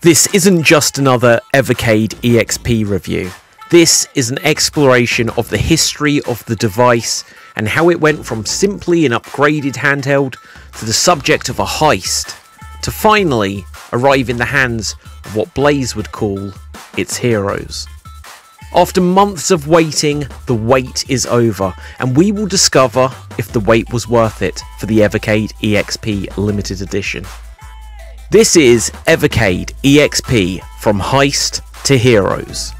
This isn't just another Evercade EXP review. This is an exploration of the history of the device and how it went from simply an upgraded handheld to the subject of a heist, to finally arrive in the hands of what Blaze would call its heroes. After months of waiting, the wait is over, and we will discover if the wait was worth it for the Evercade EXP limited edition. This is Evercade EXP, from Heist to Heroes.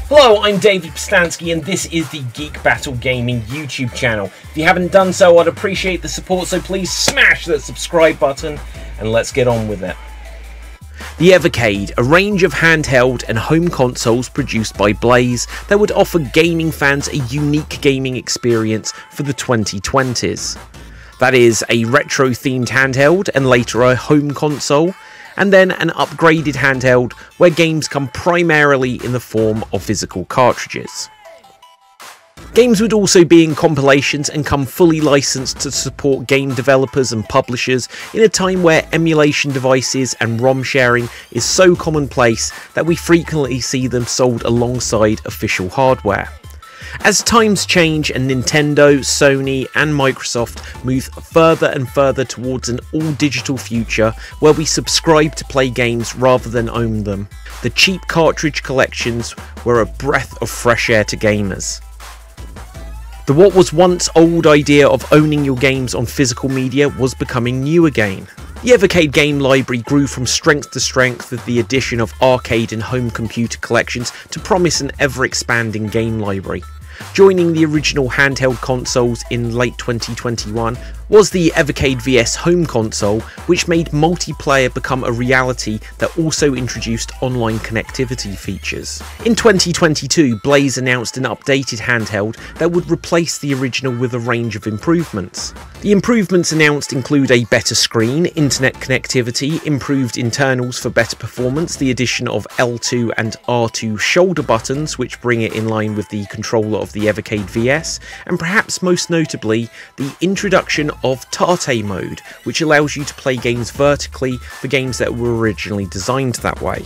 Hello, I'm David Postansky and this is the Geek Battle Gaming YouTube channel. If you haven't done so, I'd appreciate the support, so please smash that subscribe button and let's get on with it. The Evercade, a range of handheld and home consoles produced by Blaze that would offer gaming fans a unique gaming experience for the 2020s. That is, a retro-themed handheld and later a home console, and then an upgraded handheld where games come primarily in the form of physical cartridges. Games would also be in compilations and come fully licensed to support game developers and publishers in a time where emulation devices and ROM sharing is so commonplace that we frequently see them sold alongside official hardware. As times change and Nintendo, Sony and Microsoft move further and further towards an all-digital future where we subscribe to play games rather than own them, the cheap cartridge collections were a breath of fresh air to gamers. The what was once old idea of owning your games on physical media was becoming new again. The Evercade game library grew from strength to strength with the addition of arcade and home computer collections to promise an ever-expanding game library. Joining the original handheld consoles in late 2021 was the Evercade VS home console, which made multiplayer become a reality that also introduced online connectivity features. In 2022, Blaze announced an updated handheld that would replace the original with a range of improvements. The improvements announced include a better screen, internet connectivity, improved internals for better performance, the addition of L2 and R2 shoulder buttons which bring it in line with the controller of the Evercade VS, and perhaps most notably, the introduction of Tate Mode, which allows you to play games vertically for games that were originally designed that way.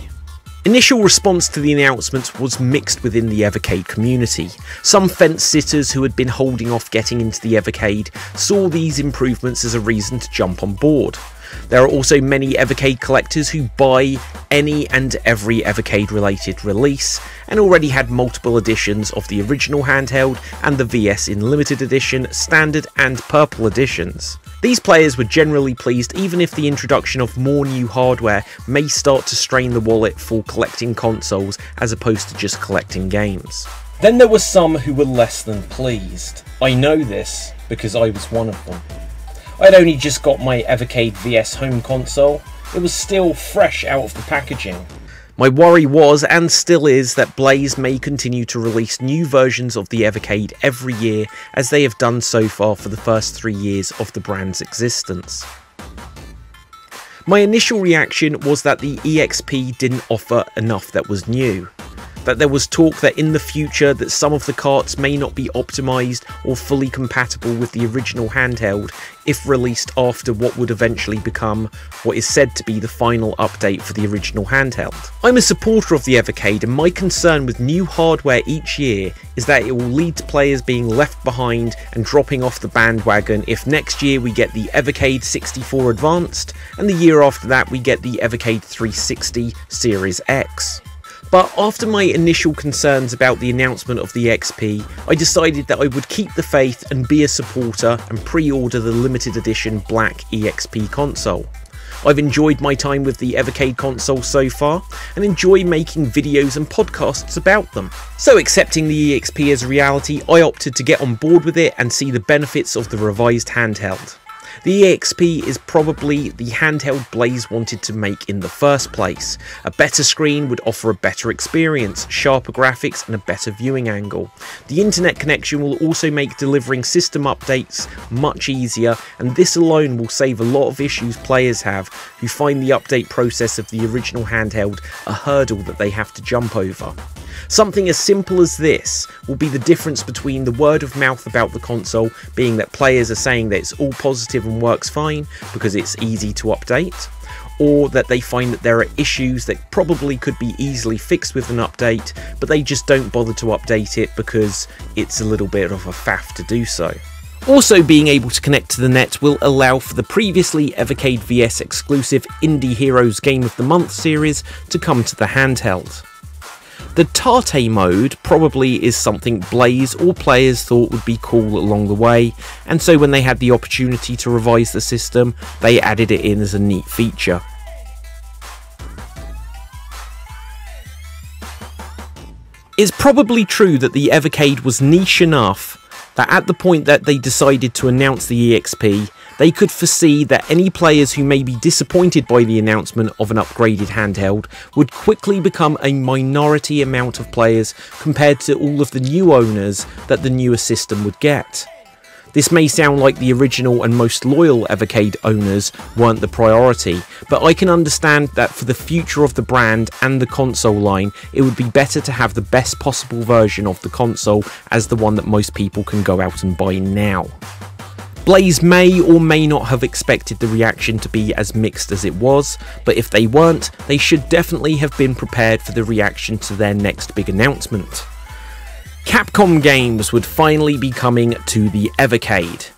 Initial response to the announcement was mixed within the Evercade community. Some fence sitters who had been holding off getting into the Evercade saw these improvements as a reason to jump on board. There are also many Evercade collectors who buy any and every Evercade related release and already had multiple editions of the original handheld and the VS in limited edition, standard and purple editions. These players were generally pleased even if the introduction of more new hardware may start to strain the wallet for collecting consoles as opposed to just collecting games. Then there were some who were less than pleased. I know this because I was one of them. I'd only just got my Evercade VS home console. It was still fresh out of the packaging. My worry was, and still is, that Blaze may continue to release new versions of the Evercade every year, as they have done so far for the first 3 years of the brand's existence. My initial reaction was that the EXP didn't offer enough that was new. That there was talk that in the future that some of the carts may not be optimised or fully compatible with the original handheld if released after what would eventually become what is said to be the final update for the original handheld. I'm a supporter of the Evercade, and my concern with new hardware each year is that it will lead to players being left behind and dropping off the bandwagon if next year we get the Evercade 64 Advanced and the year after that we get the Evercade 360 Series X. But after my initial concerns about the announcement of the XP, I decided that I would keep the faith and be a supporter and pre-order the limited edition Black EXP console. I've enjoyed my time with the Evercade console so far, and enjoy making videos and podcasts about them. So accepting the EXP as reality, I opted to get on board with it and see the benefits of the revised handheld. The EXP is probably the handheld Blaze wanted to make in the first place. A better screen would offer a better experience, sharper graphics and a better viewing angle. The internet connection will also make delivering system updates much easier, and this alone will save a lot of issues players have who find the update process of the original handheld a hurdle that they have to jump over. Something as simple as this will be the difference between the word of mouth about the console being that players are saying that it's all positive and works fine because it's easy to update, or that they find that there are issues that probably could be easily fixed with an update, but they just don't bother to update it because it's a little bit of a faff to do so. Also, being able to connect to the net will allow for the previously Evercade VS exclusive Indie Heroes Game of the Month series to come to the handheld. The Tate Mode probably is something Blaze or players thought would be cool along the way, and so when they had the opportunity to revise the system, they added it in as a neat feature. It's probably true that the Evercade was niche enough that at the point that they decided to announce the EXP, they could foresee that any players who may be disappointed by the announcement of an upgraded handheld would quickly become a minority amount of players compared to all of the new owners that the newer system would get. This may sound like the original and most loyal Evercade owners weren't the priority, but I can understand that for the future of the brand and the console line, it would be better to have the best possible version of the console as the one that most people can go out and buy now. Blaze may or may not have expected the reaction to be as mixed as it was, but if they weren't, they should definitely have been prepared for the reaction to their next big announcement. Capcom games would finally be coming to the Evercade,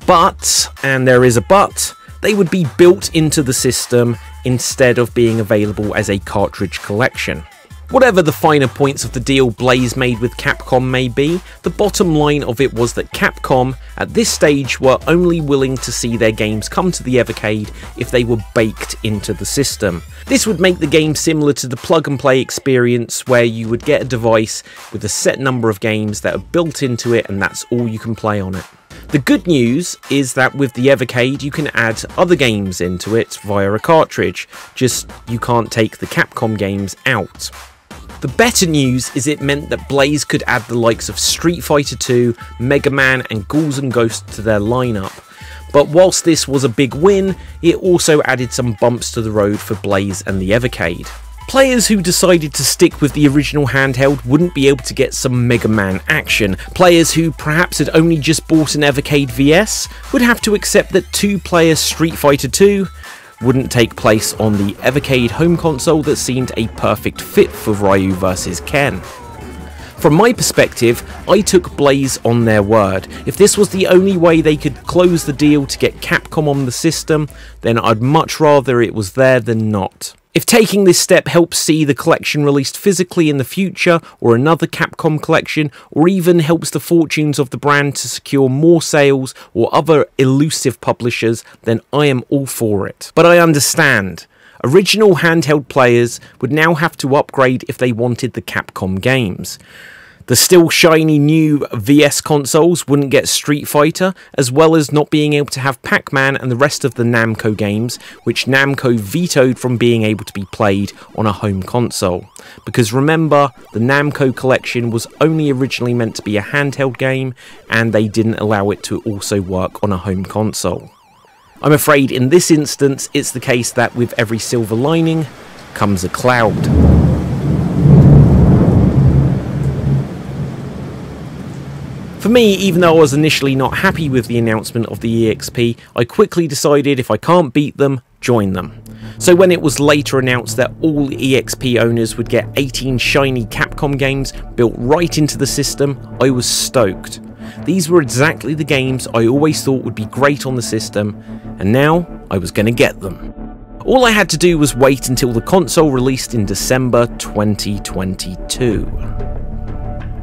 but, and there is a but, they would be built into the system instead of being available as a cartridge collection. Whatever the finer points of the deal Blaze made with Capcom may be, the bottom line of it was that Capcom, at this stage, were only willing to see their games come to the Evercade if they were baked into the system. This would make the game similar to the plug-and-play experience where you would get a device with a set number of games that are built into it and that's all you can play on it. The good news is that with the Evercade you can add other games into it via a cartridge, just you can't take the Capcom games out. The better news is it meant that Blaze could add the likes of Street Fighter 2, Mega Man and Ghouls and Ghosts to their lineup. But whilst this was a big win, it also added some bumps to the road for Blaze and the Evercade. Players who decided to stick with the original handheld wouldn't be able to get some Mega Man action. Players who perhaps had only just bought an Evercade VS would have to accept that two-player Street Fighter 2 wouldn't take place on the Evercade home console that seemed a perfect fit for Ryu vs Ken. From my perspective, I took Blaze on their word. If this was the only way they could close the deal to get Capcom on the system, then I'd much rather it was there than not. If taking this step helps see the collection released physically in the future, or another Capcom collection, or even helps the fortunes of the brand to secure more sales or other elusive publishers, then I am all for it. But I understand. Original handheld players would now have to upgrade if they wanted the Capcom games. The still shiny new VS consoles wouldn't get Street Fighter, as well as not being able to have Pac-Man and the rest of the Namco games, which Namco vetoed from being able to be played on a home console. Because remember, the Namco collection was only originally meant to be a handheld game, and they didn't allow it to also work on a home console. I'm afraid in this instance, it's the case that with every silver lining comes a cloud. For me, even though I was initially not happy with the announcement of the EXP, I quickly decided if I can't beat them, join them. So when it was later announced that all EXP owners would get 18 shiny Capcom games built right into the system, I was stoked. These were exactly the games I always thought would be great on the system, and now I was going to get them. All I had to do was wait until the console released in December 2022.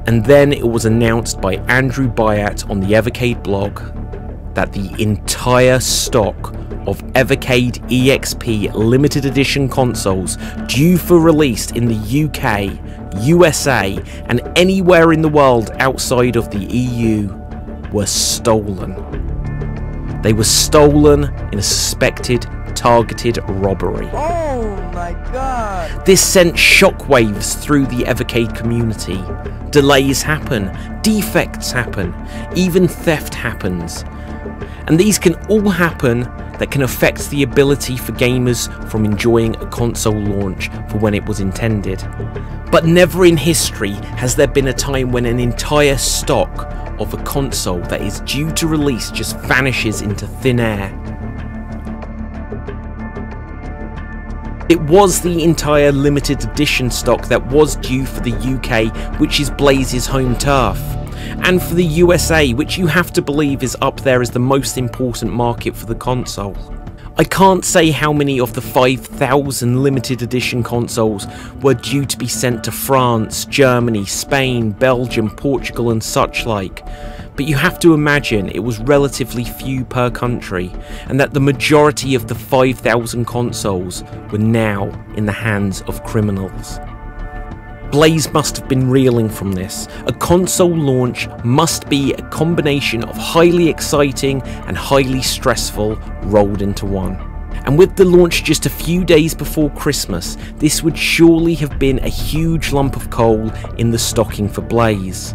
And then it was announced by Andrew Byatt on the Evercade blog that the entire stock of Evercade EXP limited edition consoles due for release in the UK, USA and anywhere in the world outside of the EU were stolen. They were stolen in a suspected targeted robbery. Oh my god! This sent shockwaves through the Evercade community. Delays happen, defects happen, even theft happens. And these can all happen that can affect the ability for gamers from enjoying a console launch for when it was intended. But never in history has there been a time when an entire stock of a console that is due to release just vanishes into thin air. It was the entire limited edition stock that was due for the UK, which is Blaze's home turf, and for the USA, which you have to believe is up there as the most important market for the console. I can't say how many of the 5,000 limited edition consoles were due to be sent to France, Germany, Spain, Belgium, Portugal and such like, but you have to imagine it was relatively few per country, and that the majority of the 5,000 consoles were now in the hands of criminals. Blaze must have been reeling from this. A console launch must be a combination of highly exciting and highly stressful rolled into one. And with the launch just a few days before Christmas, this would surely have been a huge lump of coal in the stocking for Blaze.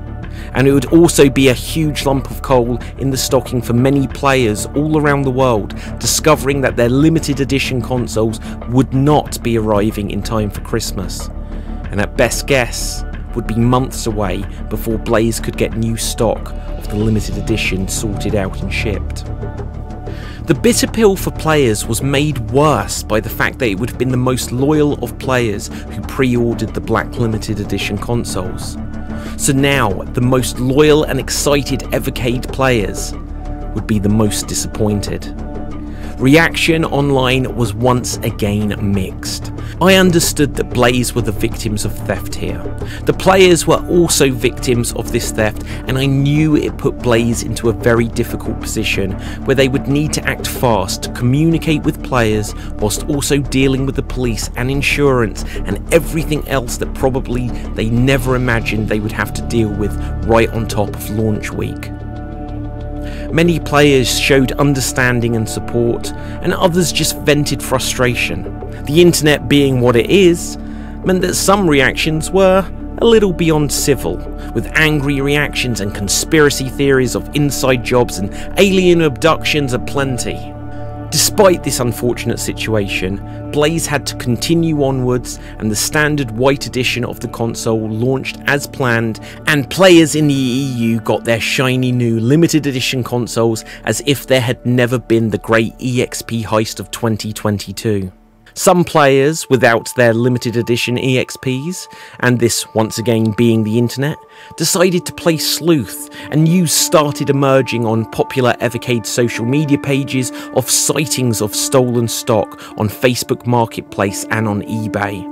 And it would also be a huge lump of coal in the stocking for many players all around the world, discovering that their limited edition consoles would not be arriving in time for Christmas. And at best guess, would be months away before Blaze could get new stock of the limited edition sorted out and shipped. The bitter pill for players was made worse by the fact that it would have been the most loyal of players who pre-ordered the black limited edition consoles. So now, the most loyal and excited Evercade players would be the most disappointed. Reaction online was once again mixed. I understood that Blaze were the victims of theft here. The players were also victims of this theft, and I knew it put Blaze into a very difficult position where they would need to act fast to communicate with players whilst also dealing with the police and insurance and everything else that probably they never imagined they would have to deal with right on top of launch week. Many players showed understanding and support, and others just vented frustration. The internet being what it is, meant that some reactions were a little beyond civil, with angry reactions and conspiracy theories of inside jobs and alien abductions aplenty. Despite this unfortunate situation, Blaze had to continue onwards, and the standard white edition of the console launched as planned, and players in the EU got their shiny new limited edition consoles as if there had never been the great EXP heist of 2022. Some players without their limited edition EXPs, and this once again being the internet, decided to play sleuth, and news started emerging on popular Evercade social media pages of sightings of stolen stock on Facebook Marketplace and on eBay.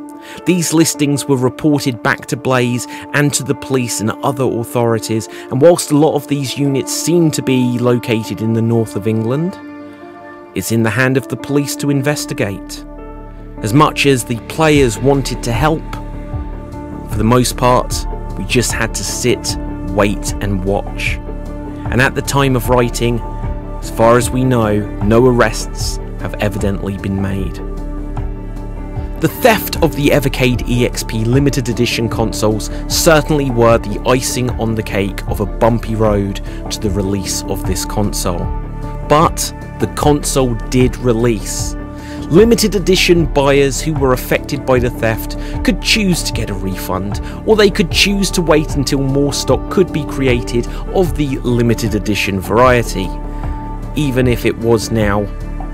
These listings were reported back to Blaze and to the police and other authorities, and whilst a lot of these units seem to be located in the north of England, it's in the hand of the police to investigate. As much as the players wanted to help, for the most part, we just had to sit, wait and watch. And at the time of writing, as far as we know, no arrests have evidently been made. The theft of the Evercade EXP limited edition consoles certainly were the icing on the cake of a bumpy road to the release of this console. But the console did release. Limited edition buyers who were affected by the theft could choose to get a refund, or they could choose to wait until more stock could be created of the limited edition variety, even if it was now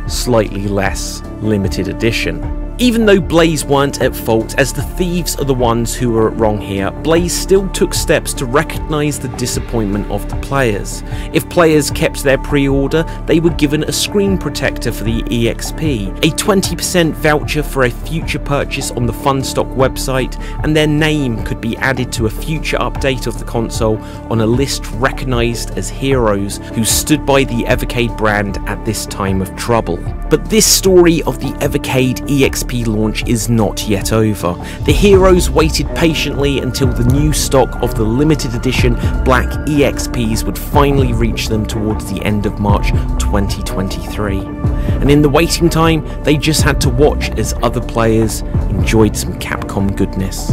slightly less limited edition. Even though Blaze weren't at fault, as the thieves are the ones who were wrong here, Blaze still took steps to recognise the disappointment of the players. If players kept their pre-order, they were given a screen protector for the EXP, a 20% voucher for a future purchase on the Funstock website, and their name could be added to a future update of the console on a list recognised as heroes who stood by the Evercade brand at this time of trouble. But this story of the Evercade EXP EXP launch is not yet over. The heroes waited patiently until the new stock of the limited edition black EXPs would finally reach them towards the end of March 2023. And in the waiting time, they just had to watch as other players enjoyed some Capcom goodness.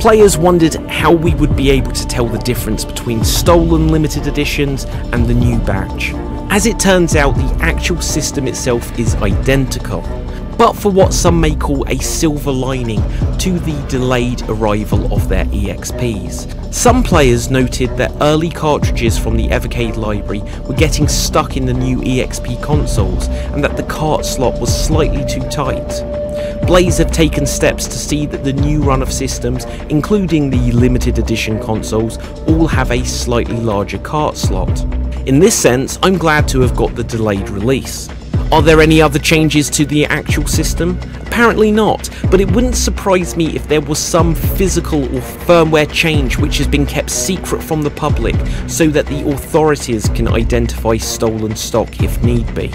Players wondered how we would be able to tell the difference between stolen limited editions and the new batch. As it turns out, the actual system itself is identical, but for what some may call a silver lining to the delayed arrival of their EXPs. Some players noted that early cartridges from the Evercade library were getting stuck in the new EXP consoles and that the cart slot was slightly too tight. Blaze have taken steps to see that the new run of systems, including the limited edition consoles, all have a slightly larger cart slot. In this sense, I'm glad to have got the delayed release. Are there any other changes to the actual system? Apparently not, but it wouldn't surprise me if there was some physical or firmware change which has been kept secret from the public so that the authorities can identify stolen stock if need be.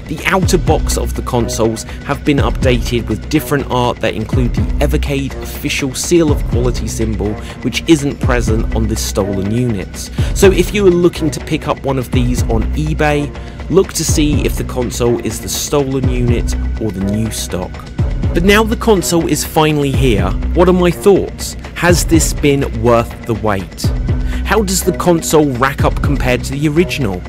The outer box of the consoles have been updated with different art that include the Evercade official seal of quality symbol, which isn't present on the stolen units. So if you are looking to pick up one of these on eBay, look to see if the console is the stolen unit or the new stock. But now the console is finally here, what are my thoughts? Has this been worth the wait? How does the console rack up compared to the original?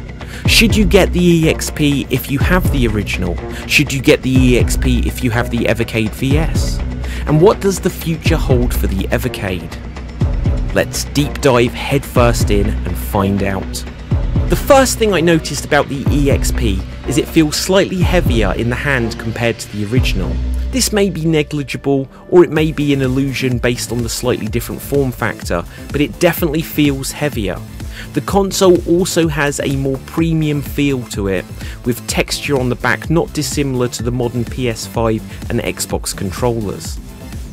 Should you get the EXP if you have the original? Should you get the EXP if you have the Evercade VS? And what does the future hold for the Evercade? Let's deep dive headfirst in and find out. The first thing I noticed about the EXP is it feels slightly heavier in the hand compared to the original. This may be negligible, or it may be an illusion based on the slightly different form factor, but it definitely feels heavier. The console also has a more premium feel to it, with texture on the back not dissimilar to the modern PS5 and Xbox controllers.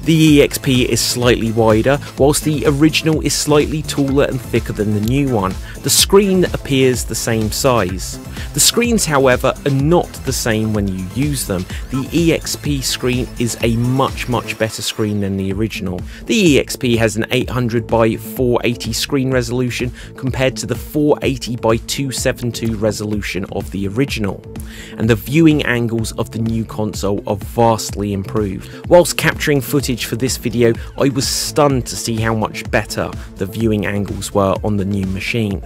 The EXP is slightly wider, whilst the original is slightly taller and thicker than the new one. The screen appears the same size. The screens, however, are not the same when you use them. The EXP screen is a much better screen than the original. The EXP has an 800 by 480 screen resolution compared to the 480 by 272 resolution of the original, and the viewing angles of the new console are vastly improved. Whilst capturing footage for this video, I was stunned to see how much better the viewing angles were on the new machine.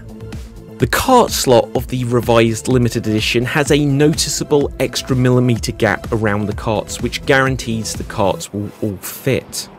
The cart slot of the revised limited edition has a noticeable extra millimeter gap around the carts, which guarantees the carts will all fit.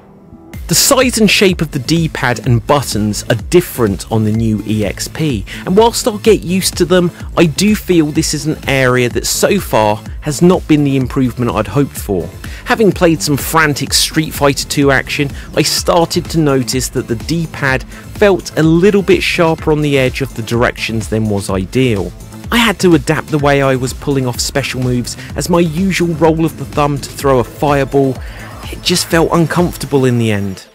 The size and shape of the D-pad and buttons are different on the new EXP, and whilst I'll get used to them, I do feel this is an area that so far has not been the improvement I'd hoped for. Having played some frantic Street Fighter 2 action, I started to notice that the D-pad felt a little bit sharper on the edge of the directions than was ideal. I had to adapt the way I was pulling off special moves, as my usual roll of the thumb to throw a fireball, it just felt uncomfortable in the end.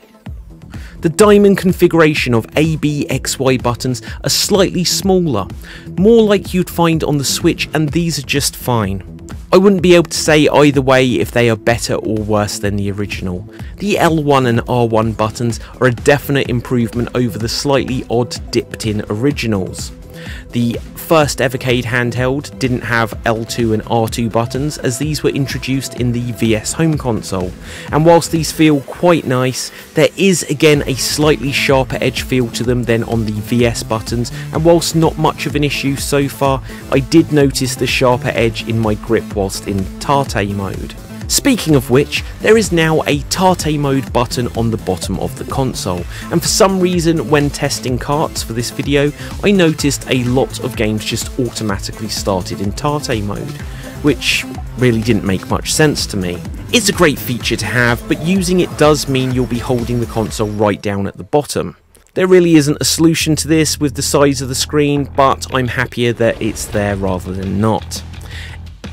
The diamond configuration of A, B, X, Y buttons are slightly smaller, more like you'd find on the Switch, and these are just fine. I wouldn't be able to say either way if they are better or worse than the original. The L1 and R1 buttons are a definite improvement over the slightly odd dipped in originals. The first Evercade handheld didn't have L2 and R2 buttons, as these were introduced in the VS home console, and whilst these feel quite nice, there is again a slightly sharper edge feel to them than on the VS buttons, and whilst not much of an issue so far, I did notice the sharper edge in my grip whilst in Tate Mode. Speaking of which, there is now a Tate Mode button on the bottom of the console, and for some reason when testing carts for this video, I noticed a lot of games just automatically started in Tate Mode, which really didn't make much sense to me. It's a great feature to have, but using it does mean you'll be holding the console right down at the bottom. There really isn't a solution to this with the size of the screen, but I'm happier that it's there rather than not.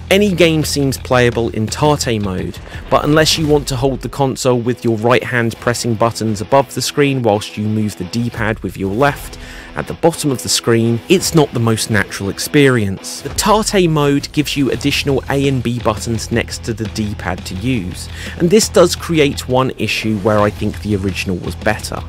Any game seems playable in Tate Mode, but unless you want to hold the console with your right hand pressing buttons above the screen whilst you move the D-pad with your left, at the bottom of the screen, it's not the most natural experience. The Tate Mode gives you additional A and B buttons next to the D-pad to use, and this does create one issue where I think the original was better.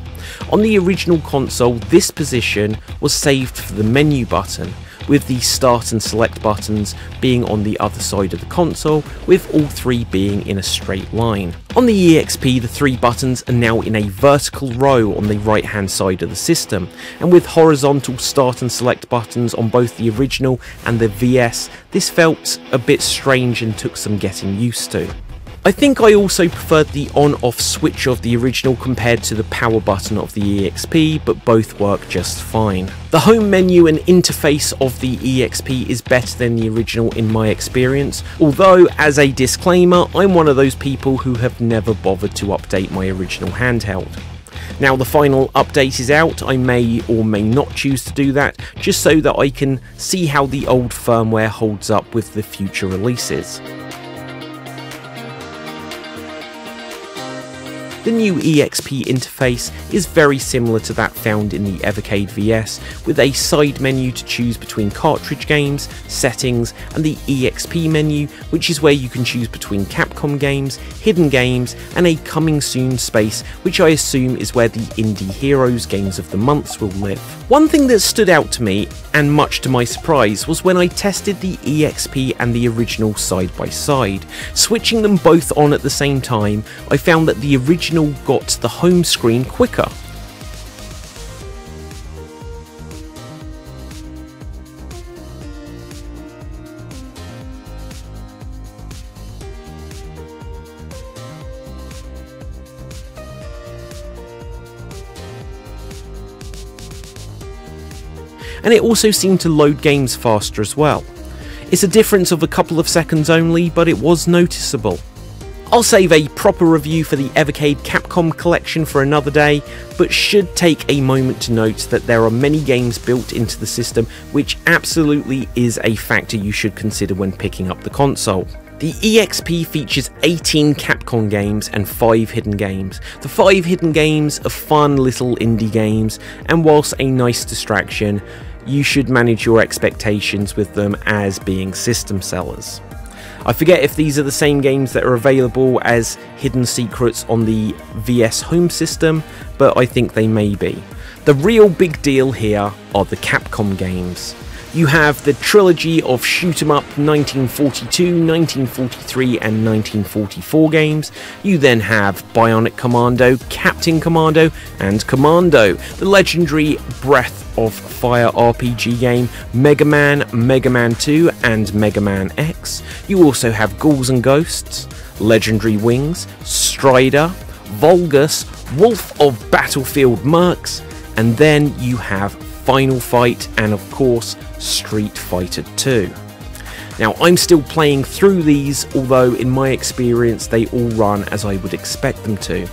On the original console, this position was saved for the menu button, with the start and select buttons being on the other side of the console, with all three being in a straight line. On the EXP, the three buttons are now in a vertical row on the right hand side of the system, and with horizontal start and select buttons on both the original and the VS, this felt a bit strange and took some getting used to. I think I also preferred the on-off switch of the original compared to the power button of the EXP, but both work just fine. The home menu and interface of the EXP is better than the original in my experience, although as a disclaimer, I'm one of those people who have never bothered to update my original handheld. Now the final update is out, I may or may not choose to do that, just so that I can see how the old firmware holds up with the future releases. The new EXP interface is very similar to that found in the Evercade VS, with a side menu to choose between cartridge games, settings, and the EXP menu, which is where you can choose between Capcom games, hidden games, and a coming soon space, which I assume is where the Indie Heroes games of the months will live. One thing that stood out to me, and much to my surprise, was when I tested the EXP and the original side by side. Switching them both on at the same time, I found that the original got to the home screen quicker. And it also seemed to load games faster as well. It's a difference of a couple of seconds only, but it was noticeable. I'll save a proper review for the Evercade Capcom collection for another day, but should take a moment to note that there are many games built into the system, which absolutely is a factor you should consider when picking up the console. The EXP features 18 Capcom games and 5 hidden games. The 5 hidden games are fun little indie games, and whilst a nice distraction, you should manage your expectations with them as being system sellers. I forget if these are the same games that are available as hidden secrets on the VS home system, but I think they may be. The real big deal here are the Capcom games. You have the trilogy of shoot 'em up 1942, 1943 and 1944 games. You then have Bionic Commando, Captain Commando and Commando, the legendary Breath of Fire RPG game, Mega Man, Mega Man 2 and Mega Man X. You also have Ghouls and Ghosts, Legendary Wings, Strider, Vulgus, Wolf of Battlefield Mercs, and then you have Final Fight and of course Street Fighter 2. Now I'm still playing through these, although in my experience they all run as I would expect them to.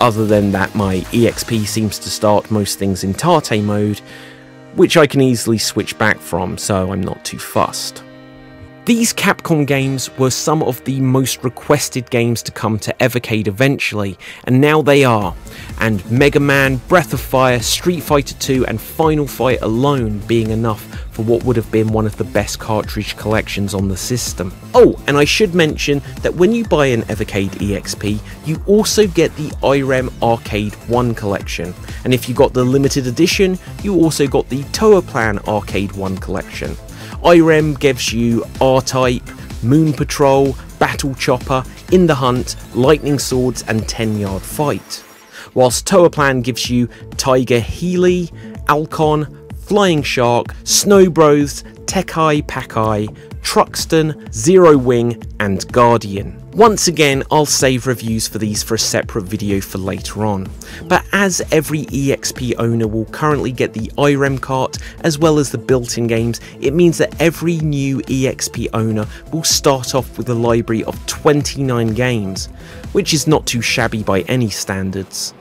Other than that, my EXP seems to start most things in Tate Mode, which I can easily switch back from, so I'm not too fussed. These Capcom games were some of the most requested games to come to Evercade eventually, and now they are, and Mega Man, Breath of Fire, Street Fighter 2 and Final Fight alone being enough for what would have been one of the best cartridge collections on the system. Oh, and I should mention that when you buy an Evercade EXP, you also get the iREM Arcade 1 collection, and if you got the limited edition, you also got the Toaplan Arcade 1 collection. iREM gives you R-Type, Moon Patrol, Battle Chopper, In the Hunt, Lightning Swords and 10-Yard Fight, whilst Toaplan gives you Tiger Healy, Alcon, Flying Shark, Snowbros, Tekai Pakai, Truxton, Zero Wing and Guardian. Once again, I'll save reviews for these for a separate video for later on, but as every EXP owner will currently get the iREM cart as well as the built-in games, it means that every new EXP owner will start off with a library of 29 games, which is not too shabby by any standards.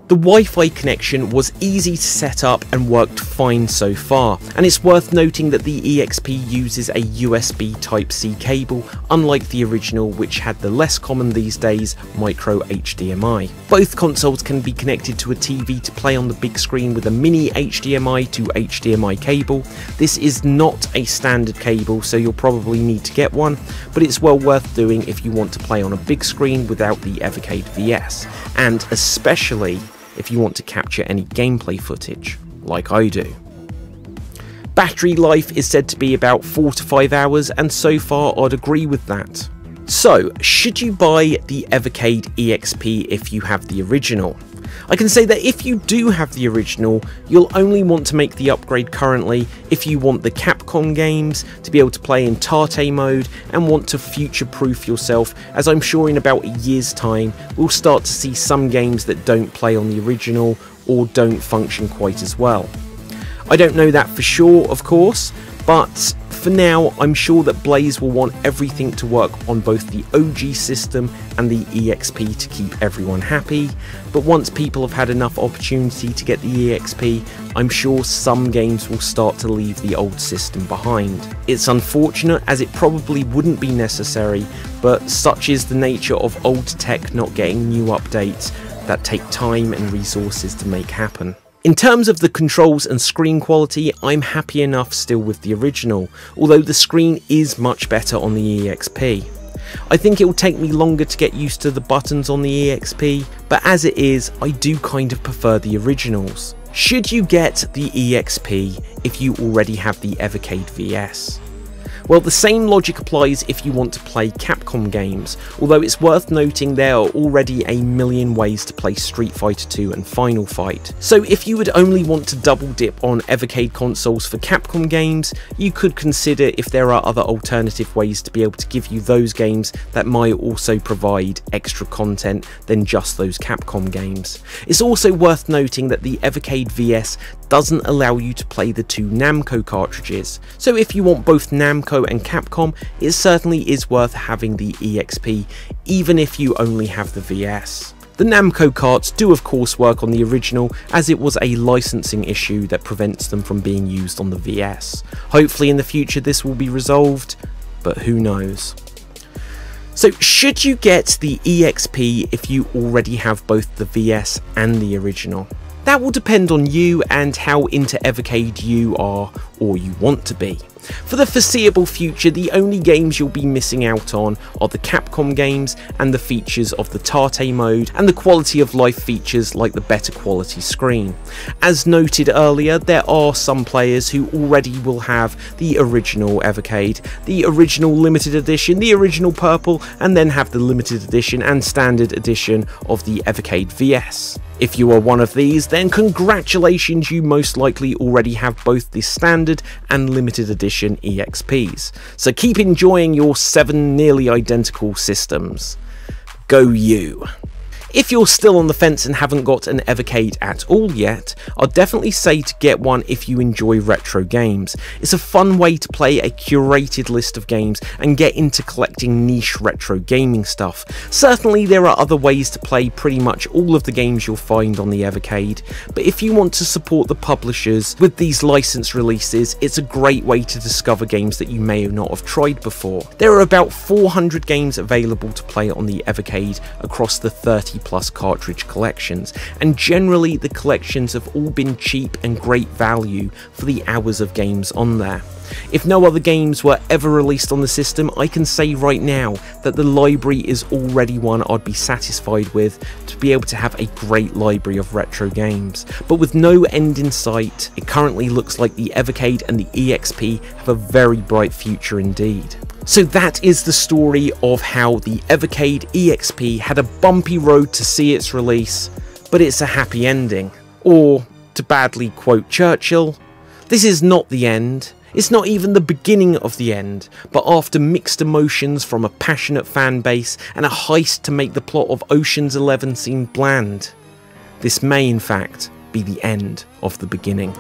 The Wi-Fi connection was easy to set up and worked fine so far, and it's worth noting that the EXP uses a USB Type-C cable, unlike the original which had the less common these days micro HDMI. Both consoles can be connected to a TV to play on the big screen with a mini HDMI to HDMI cable. This is not a standard cable, so you'll probably need to get one, but it's well worth doing if you want to play on a big screen without the Evercade VS, and especially if you want to capture any gameplay footage, like I do. Battery life is said to be about 4 to 5 hours, and so far I'd agree with that. So, should you buy the Evercade EXP if you have the original? I can say that if you do have the original, you'll only want to make the upgrade currently if you want the Capcom games, to be able to play in Tate Mode, and want to future-proof yourself, as I'm sure in about a year's time we'll start to see some games that don't play on the original or don't function quite as well. I don't know that for sure, of course, but for now I'm sure that Blaze will want everything to work on both the OG system and the EXP to keep everyone happy, but once people have had enough opportunity to get the EXP, I'm sure some games will start to leave the old system behind. It's unfortunate, as it probably wouldn't be necessary, but such is the nature of old tech not getting new updates that take time and resources to make happen. In terms of the controls and screen quality, I'm happy enough still with the original, although the screen is much better on the EXP. I think it will take me longer to get used to the buttons on the EXP, but as it is, I do kind of prefer the originals. Should you get the EXP if you already have the Evercade VS? Well, the same logic applies if you want to play Capcom games, although it's worth noting there are already a million ways to play Street Fighter 2 and Final Fight. So if you would only want to double dip on Evercade consoles for Capcom games, you could consider if there are other alternative ways to be able to give you those games that might also provide extra content than just those Capcom games. It's also worth noting that the Evercade VS doesn't allow you to play the two Namco cartridges, so if you want both Namco and Capcom, it certainly is worth having the EXP, even if you only have the VS. The Namco carts do of course work on the original, as it was a licensing issue that prevents them from being used on the VS. Hopefully in the future this will be resolved, but who knows. So should you get the EXP if you already have both the VS and the original? That will depend on you and how into Evercade you are or you want to be. For the foreseeable future, the only games you'll be missing out on are the Capcom games and the features of the Tate Mode and the quality of life features like the better quality screen. As noted earlier, there are some players who already will have the original Evercade, the original limited edition, the original purple, and then have the limited edition and standard edition of the Evercade VS. If you are one of these, then congratulations, you most likely already have both the standard and limited edition EXPs. So keep enjoying your 7 nearly identical systems. Go you! If you're still on the fence and haven't got an Evercade at all yet, I'd definitely say to get one if you enjoy retro games. It's a fun way to play a curated list of games and get into collecting niche retro gaming stuff. Certainly there are other ways to play pretty much all of the games you'll find on the Evercade, but if you want to support the publishers with these licensed releases, it's a great way to discover games that you may not have tried before. There are about 400 games available to play on the Evercade across the 30+ cartridge collections, and generally the collections have all been cheap and great value for the hours of games on there. If no other games were ever released on the system, I can say right now that the library is already one I'd be satisfied with, to be able to have a great library of retro games. But with no end in sight, it currently looks like the Evercade and the EXP have a very bright future indeed. So that is the story of how the Evercade EXP had a bumpy road to see its release, but it's a happy ending. Or, to badly quote Churchill, this is not the end. It's not even the beginning of the end, but after mixed emotions from a passionate fan base and a heist to make the plot of Ocean's 11 seem bland, this may in fact be the end of the beginning.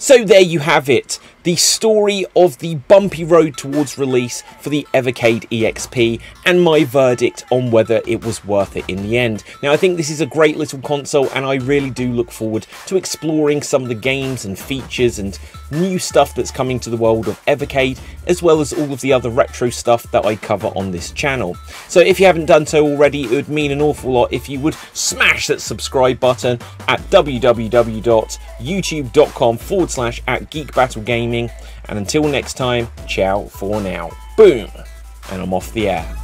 So there you have it, the story of the bumpy road towards release for the Evercade EXP, and my verdict on whether it was worth it in the end. Now, I think this is a great little console, and I really do look forward to exploring some of the games and features and new stuff that's coming to the world of Evercade, as well as all of the other retro stuff that I cover on this channel. So if you haven't done so already, it would mean an awful lot if you would smash that subscribe button at www.youtube.com/@geekbattlegaming. And until next time, ciao for now. Boom! And I'm off the air.